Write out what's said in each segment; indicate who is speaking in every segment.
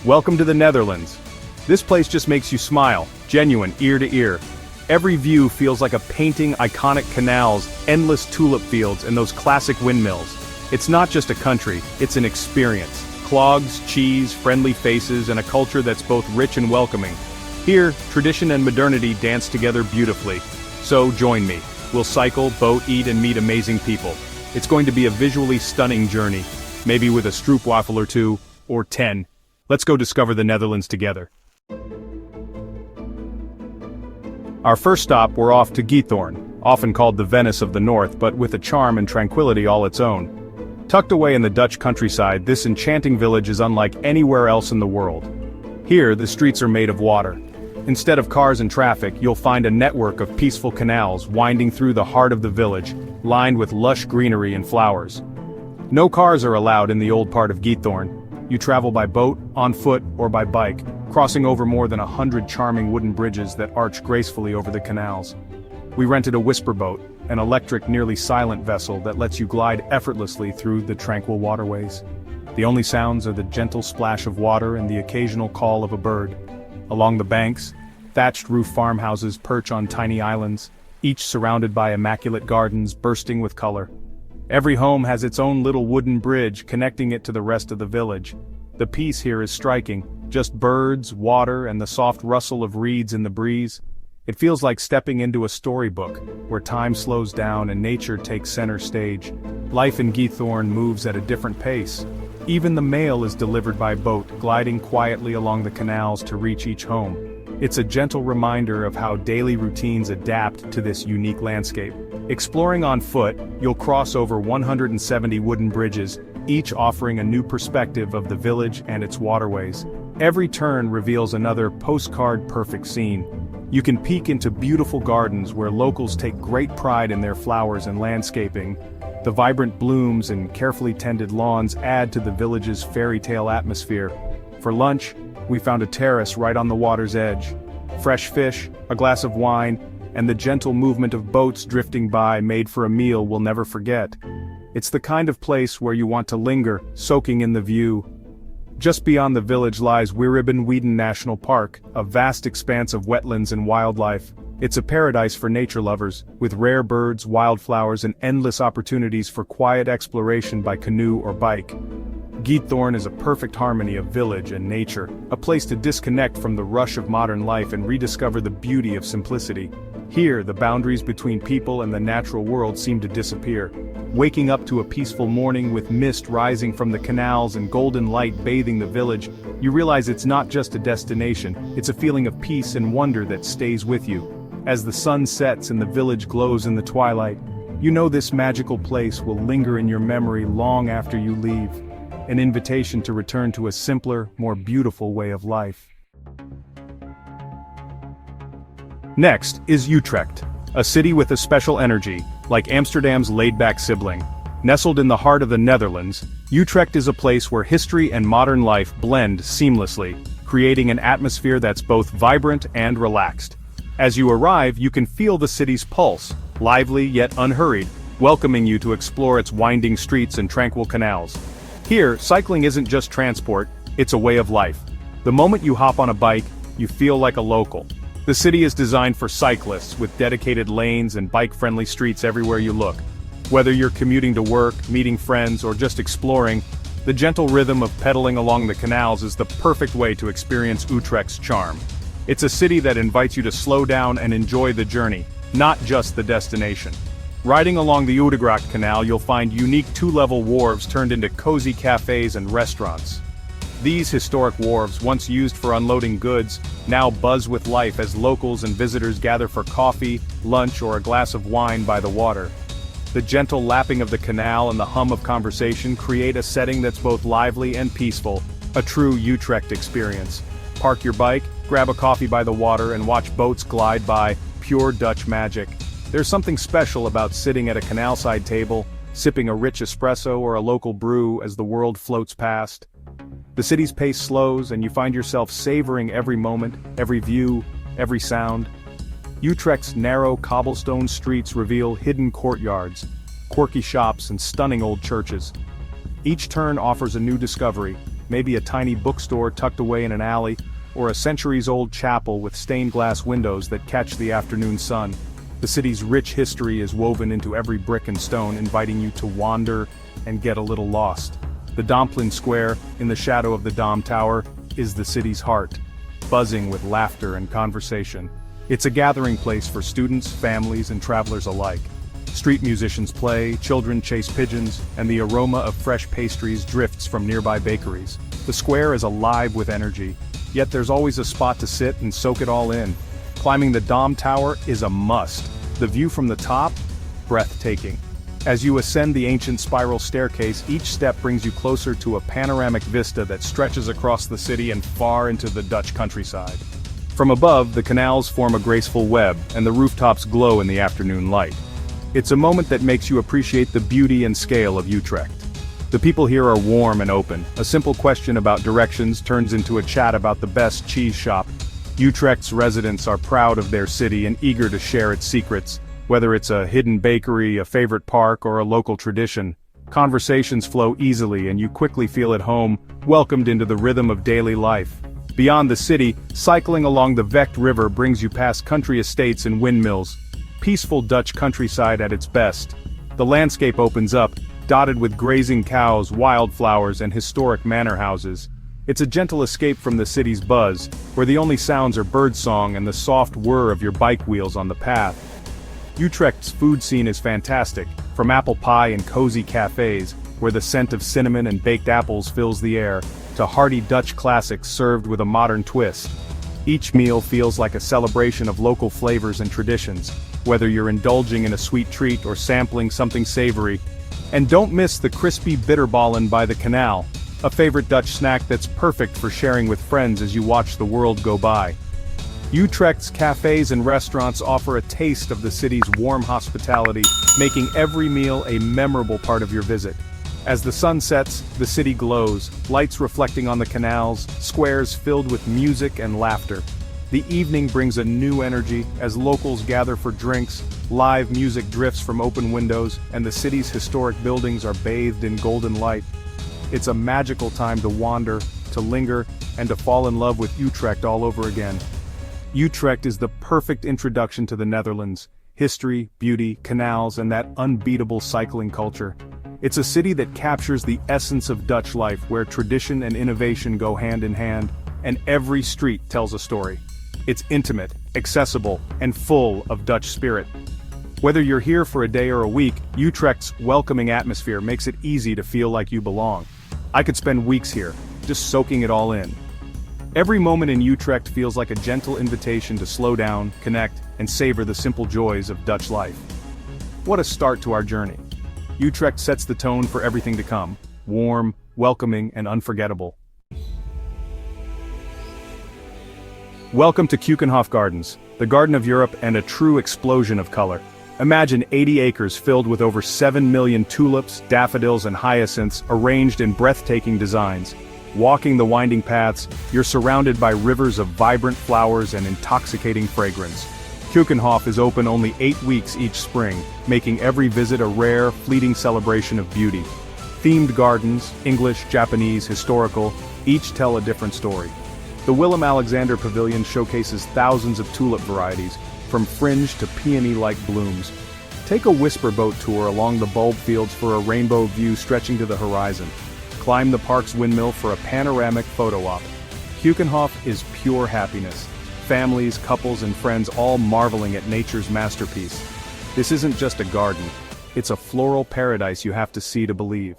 Speaker 1: Welcome to the Netherlands. This place just makes you smile, genuine, ear to ear. Every view feels like a painting, iconic canals, endless tulip fields, and those classic windmills. It's not just a country, it's an experience. Clogs, cheese, friendly faces, and a culture that's both rich and welcoming. Here, tradition and modernity dance together beautifully. So join me. We'll cycle, boat, eat, and meet amazing people. It's going to be a visually stunning journey, maybe with a stroopwafel or two, or 10. Let's go discover the Netherlands together. Our first stop, we're off to Giethoorn, often called the Venice of the North, but with a charm and tranquility all its own. Tucked away in the Dutch countryside, this enchanting village is unlike anywhere else in the world. Here, the streets are made of water. Instead of cars and traffic, you'll find a network of peaceful canals winding through the heart of the village, lined with lush greenery and flowers. No cars are allowed in the old part of Giethoorn. You travel by boat, on foot, or by bike, crossing over more than 100 charming wooden bridges that arch gracefully over the canals. We rented a whisper boat, an electric, nearly silent vessel that lets you glide effortlessly through the tranquil waterways. The only sounds are the gentle splash of water and the occasional call of a bird. Along the banks, thatched roof farmhouses perch on tiny islands, each surrounded by immaculate gardens bursting with color. Every home has its own little wooden bridge connecting it to the rest of the village. The peace here is striking, just birds, water, and the soft rustle of reeds in the breeze. It feels like stepping into a storybook, where time slows down and nature takes center stage. Life in Giethoorn moves at a different pace. Even the mail is delivered by boat, gliding quietly along the canals to reach each home. It's a gentle reminder of how daily routines adapt to this unique landscape. Exploring on foot, you'll cross over 170 wooden bridges, each offering a new perspective of the village and its waterways. Every turn reveals another postcard-perfect scene. You can peek into beautiful gardens where locals take great pride in their flowers and landscaping. The vibrant blooms and carefully tended lawns add to the village's fairy tale atmosphere. For lunch, we found a terrace right on the water's edge. Fresh fish, a glass of wine, and the gentle movement of boats drifting by made for a meal we'll never forget. It's the kind of place where you want to linger, soaking in the view. Just beyond the village lies Weeribben National Park, a vast expanse of wetlands and wildlife. It's a paradise for nature lovers, with rare birds, wildflowers, and endless opportunities for quiet exploration by canoe or bike. Giethoorn is a perfect harmony of village and nature, a place to disconnect from the rush of modern life and rediscover the beauty of simplicity. Here, the boundaries between people and the natural world seem to disappear. Waking up to a peaceful morning with mist rising from the canals and golden light bathing the village, you realize it's not just a destination, it's a feeling of peace and wonder that stays with you. As the sun sets and the village glows in the twilight, you know this magical place will linger in your memory long after you leave. An invitation to return to a simpler, more beautiful way of life. Next is Utrecht, a city with a special energy, like Amsterdam's laid-back sibling. Nestled in the heart of the Netherlands, Utrecht is a place where history and modern life blend seamlessly, creating an atmosphere that's both vibrant and relaxed. As you arrive, you can feel the city's pulse, lively yet unhurried, welcoming you to explore its winding streets and tranquil canals. Here, cycling isn't just transport, it's a way of life. The moment you hop on a bike, you feel like a local. The city is designed for cyclists, with dedicated lanes and bike-friendly streets everywhere you look. Whether you're commuting to work, meeting friends, or just exploring, the gentle rhythm of pedaling along the canals is the perfect way to experience Utrecht's charm. It's a city that invites you to slow down and enjoy the journey, not just the destination. Riding along the Utrecht Canal, you'll find unique two-level wharves turned into cozy cafes and restaurants. These historic wharves, once used for unloading goods, now buzz with life as locals and visitors gather for coffee, lunch, or a glass of wine by the water. The gentle lapping of the canal and the hum of conversation create a setting that's both lively and peaceful, a true Utrecht experience. Park your bike, grab a coffee by the water, and watch boats glide by, pure Dutch magic. There's something special about sitting at a canal-side table, sipping a rich espresso or a local brew as the world floats past. The city's pace slows and you find yourself savoring every moment, every view, every sound. Utrecht's narrow cobblestone streets reveal hidden courtyards, quirky shops, and stunning old churches. Each turn offers a new discovery, maybe a tiny bookstore tucked away in an alley, or a centuries-old chapel with stained glass windows that catch the afternoon sun. The city's rich history is woven into every brick and stone, inviting you to wander and get a little lost. The Domplin Square, in the shadow of the Dom Tower, is the city's heart, buzzing with laughter and conversation. It's a gathering place for students, families, and travelers alike. Street musicians play, children chase pigeons, and the aroma of fresh pastries drifts from nearby bakeries. The square is alive with energy, yet there's always a spot to sit and soak it all in. Climbing the Dom Tower is a must. The view from the top? Breathtaking. As you ascend the ancient spiral staircase, each step brings you closer to a panoramic vista that stretches across the city and far into the Dutch countryside. From above, the canals form a graceful web, and the rooftops glow in the afternoon light. It's a moment that makes you appreciate the beauty and scale of Utrecht. The people here are warm and open. A simple question about directions turns into a chat about the best cheese shop. Utrecht's residents are proud of their city and eager to share its secrets. Whether it's a hidden bakery, a favorite park, or a local tradition, conversations flow easily and you quickly feel at home, welcomed into the rhythm of daily life. Beyond the city, cycling along the Vecht River brings you past country estates and windmills. Peaceful Dutch countryside at its best. The landscape opens up, dotted with grazing cows, wildflowers, and historic manor houses. It's a gentle escape from the city's buzz, where the only sounds are birdsong and the soft whir of your bike wheels on the path. Utrecht's food scene is fantastic, from apple pie and cozy cafes, where the scent of cinnamon and baked apples fills the air, to hearty Dutch classics served with a modern twist. Each meal feels like a celebration of local flavors and traditions, whether you're indulging in a sweet treat or sampling something savory. And don't miss the crispy bitterballen by the canal, a favorite Dutch snack that's perfect for sharing with friends as you watch the world go by. Utrecht's cafes and restaurants offer a taste of the city's warm hospitality, making every meal a memorable part of your visit. As the sun sets, the city glows, lights reflecting on the canals, squares filled with music and laughter. The evening brings a new energy as locals gather for drinks, live music drifts from open windows, and the city's historic buildings are bathed in golden light. It's a magical time to wander, to linger, and to fall in love with Utrecht all over again. Utrecht is the perfect introduction to the Netherlands: history, beauty, canals, and that unbeatable cycling culture. It's a city that captures the essence of Dutch life, where tradition and innovation go hand in hand, and every street tells a story. It's intimate, accessible, and full of Dutch spirit. Whether you're here for a day or a week, Utrecht's welcoming atmosphere makes it easy to feel like you belong. I could spend weeks here, just soaking it all in. Every moment in Utrecht feels like a gentle invitation to slow down, connect, and savor the simple joys of Dutch life. What a start to our journey. Utrecht sets the tone for everything to come: warm, welcoming, and unforgettable. Welcome to Keukenhof Gardens, the Garden of Europe and a true explosion of color. Imagine 80 acres filled with over 7 million tulips, daffodils, and hyacinths arranged in breathtaking designs. Walking the winding paths, you're surrounded by rivers of vibrant flowers and intoxicating fragrance. Keukenhof is open only 8 weeks each spring, making every visit a rare, fleeting celebration of beauty. Themed gardens, English, Japanese, historical, each tell a different story. The Willem Alexander Pavilion showcases thousands of tulip varieties, from fringe to peony-like blooms. Take a whisper boat tour along the bulb fields for a rainbow view stretching to the horizon. Climb the park's windmill for a panoramic photo op. Keukenhof is pure happiness. Families, couples, and friends all marveling at nature's masterpiece. This isn't just a garden. It's a floral paradise you have to see to believe.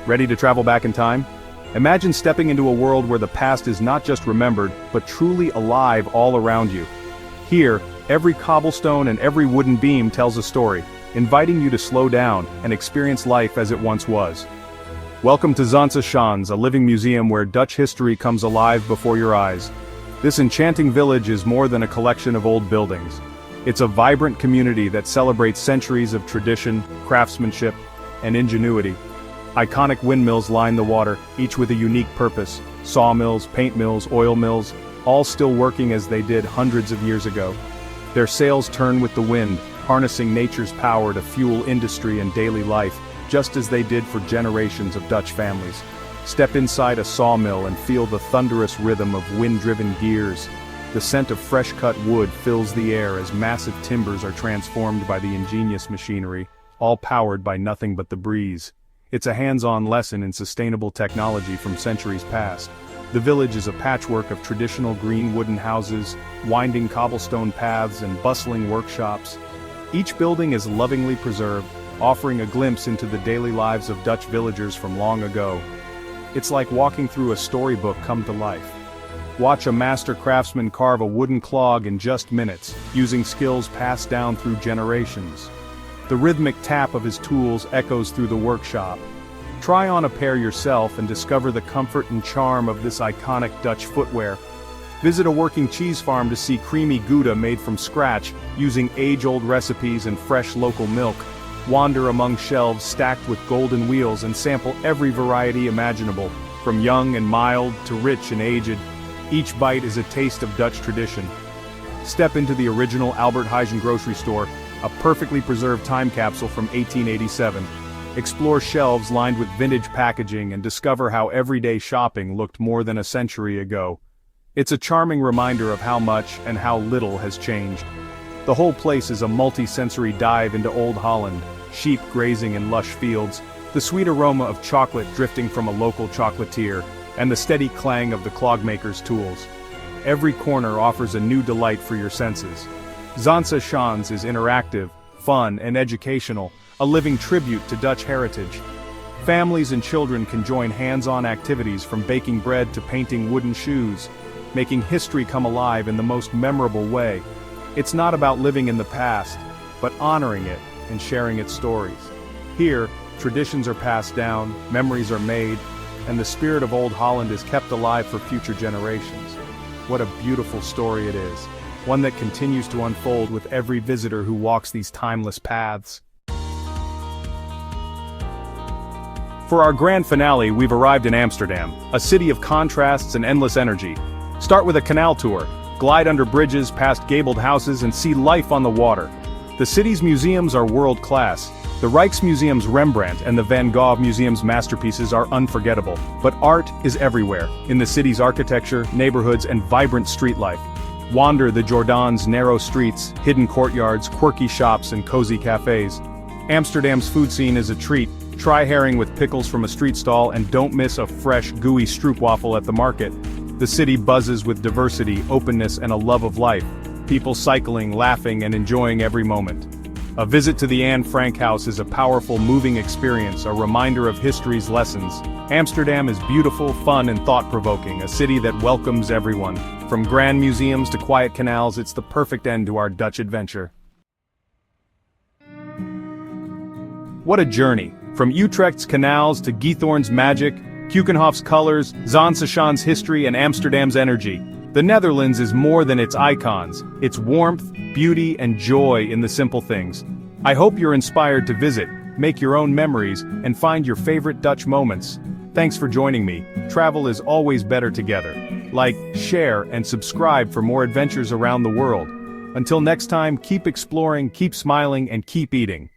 Speaker 1: Ready to travel back in time? Imagine stepping into a world where the past is not just remembered, but truly alive all around you. Here, every cobblestone and every wooden beam tells a story, inviting you to slow down and experience life as it once was. Welcome to Zaanse Schans, a living museum where Dutch history comes alive before your eyes. This enchanting village is more than a collection of old buildings. It's a vibrant community that celebrates centuries of tradition, craftsmanship, and ingenuity. Iconic windmills line the water, each with a unique purpose: sawmills, paint mills, oil mills, all still working as they did hundreds of years ago. Their sails turn with the wind, harnessing nature's power to fuel industry and daily life, just as they did for generations of Dutch families. Step inside a sawmill and feel the thunderous rhythm of wind-driven gears. The scent of fresh-cut wood fills the air as massive timbers are transformed by the ingenious machinery, all powered by nothing but the breeze. It's a hands-on lesson in sustainable technology from centuries past. The village is a patchwork of traditional green wooden houses, winding cobblestone paths and bustling workshops. Each building is lovingly preserved, offering a glimpse into the daily lives of Dutch villagers from long ago. It's like walking through a storybook come to life. Watch a master craftsman carve a wooden clog in just minutes, using skills passed down through generations. The rhythmic tap of his tools echoes through the workshop. Try on a pair yourself and discover the comfort and charm of this iconic Dutch footwear. Visit a working cheese farm to see creamy Gouda made from scratch, using age-old recipes and fresh local milk. Wander among shelves stacked with golden wheels and sample every variety imaginable, from young and mild to rich and aged. Each bite is a taste of Dutch tradition. Step into the original Albert Heijn grocery store, a perfectly preserved time capsule from 1887. Explore shelves lined with vintage packaging and discover how everyday shopping looked more than a century ago. It's a charming reminder of how much and how little has changed. The whole place is a multi-sensory dive into Old Holland, sheep grazing in lush fields, the sweet aroma of chocolate drifting from a local chocolatier, and the steady clang of the clogmaker's tools. Every corner offers a new delight for your senses. Zaanse Schans is interactive, fun, and educational, a living tribute to Dutch heritage. Families and children can join hands-on activities from baking bread to painting wooden shoes, making history come alive in the most memorable way. It's not about living in the past, but honoring it and sharing its stories. Here, traditions are passed down, memories are made, and the spirit of Old Holland is kept alive for future generations. What a beautiful story it is, one that continues to unfold with every visitor who walks these timeless paths. For our grand finale, we've arrived in Amsterdam, a city of contrasts and endless energy. Start with a canal tour, glide under bridges past gabled houses and see life on the water. The city's museums are world-class. The Rijksmuseum's Rembrandt and the Van Gogh Museum's masterpieces are unforgettable, but art is everywhere, in the city's architecture, neighborhoods, and vibrant street life. Wander the Jordaan's narrow streets, hidden courtyards, quirky shops, and cozy cafes. Amsterdam's food scene is a treat. Try herring with pickles from a street stall and don't miss a fresh, gooey stroopwafel at the market. The city buzzes with diversity, openness, and a love of life. People cycling, laughing, and enjoying every moment. A visit to the Anne Frank House is a powerful, moving experience, a reminder of history's lessons. Amsterdam is beautiful, fun, and thought-provoking, a city that welcomes everyone. From grand museums to quiet canals, it's the perfect end to our Dutch adventure. What a journey! From Utrecht's canals to Giethoorn's magic, Keukenhof's colors, Zaanse Schans' history, and Amsterdam's energy. The Netherlands is more than its icons, its warmth, beauty, and joy in the simple things. I hope you're inspired to visit, make your own memories, and find your favorite Dutch moments. Thanks for joining me. Travel is always better together. Like, share, and subscribe for more adventures around the world. Until next time, keep exploring, keep smiling, and keep eating.